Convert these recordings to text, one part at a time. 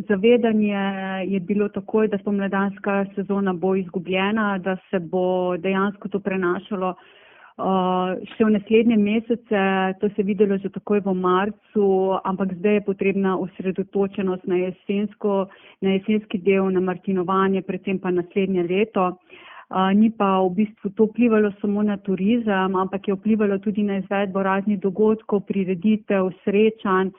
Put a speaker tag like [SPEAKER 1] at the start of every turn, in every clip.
[SPEAKER 1] Zavedanje je bilo takoj, da spomladanska sezona bo izgubljena, da se bo dejansko to prenašalo še v naslednje mesece. To se je videlo že takoj v marcu, ampak zdaj je potrebna osredotočenost na jesenski del, na martinovanje, predvsem pa naslednje leto. Ni pa v bistvu to vplivalo samo na turizem, ampak je vplivalo tudi na izvedbo raznih dogodkov, prireditev, srečanj,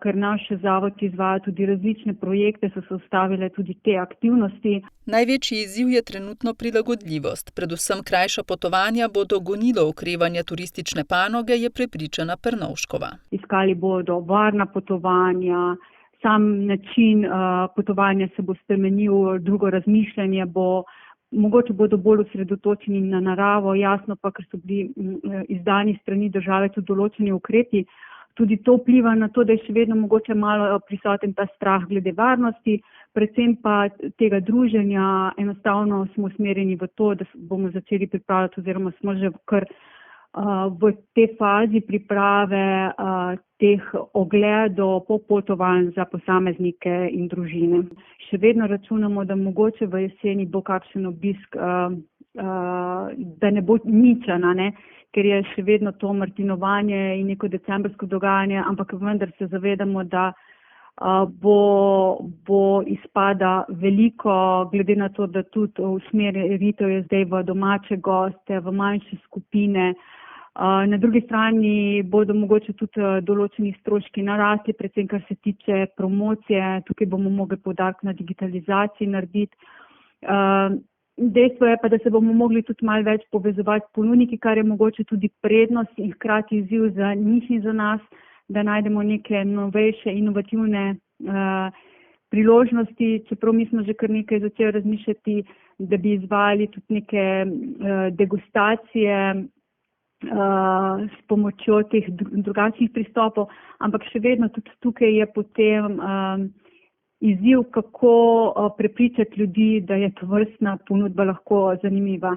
[SPEAKER 1] ker naš zavod izvaja tudi različne projekte, so se ustavile tudi te aktivnosti.
[SPEAKER 2] Največji izziv je trenutno prilagodljivost. Predvsem krajša potovanja bodo gonilo okrevanja turistične panoge, je prepričana Pernovškova.
[SPEAKER 1] Iskali bodo varna potovanja, sam način potovanja se bo spremenil, drugo razmišljanje bo, mogoče bodo bolj osredotočeni na naravo, jasno pa, ker so bili izdani strani države tudi določeni ukrepi. Tudi to vpliva na to, da je še vedno mogoče malo prisoten ta strah glede varnosti, predvsem pa tega druženja. Enostavno smo usmerjeni v to, da bomo začeli pripravljati oziroma smo že kar v tej fazi priprave teh ogledov, popotovanj za posameznike in družine. Še vedno računamo, da mogoče v jeseni bo kakšen obisk, da ne bo ničena, ker je še vedno to martinovanje in neko decembrsko dogajanje, ampak vendar se zavedamo, da bo izpada veliko, glede na to, da tudi usmeritev je zdaj v domače goste, v manjše skupine. Na drugi strani bodo mogoče tudi določeni stroški narasti, predvsem kar se tiče promocije. Tukaj bomo mogli poudarek na digitalizaciji narediti. Dejstvo je pa, da se bomo mogli tudi malo več povezovati s ponudniki, kar je mogoče tudi prednost in hkrati izziv za njih in za nas, da najdemo neke novejše, inovativne priložnosti. Čeprav mi smo že kar nekaj začeli razmišljati, da bi izvajali tudi neke degustacije s pomočjo teh drugačnih pristopov, ampak še vedno tudi tukaj je potem izziv, kako prepričati ljudi, da je tovrstna ponudba lahko zanimiva.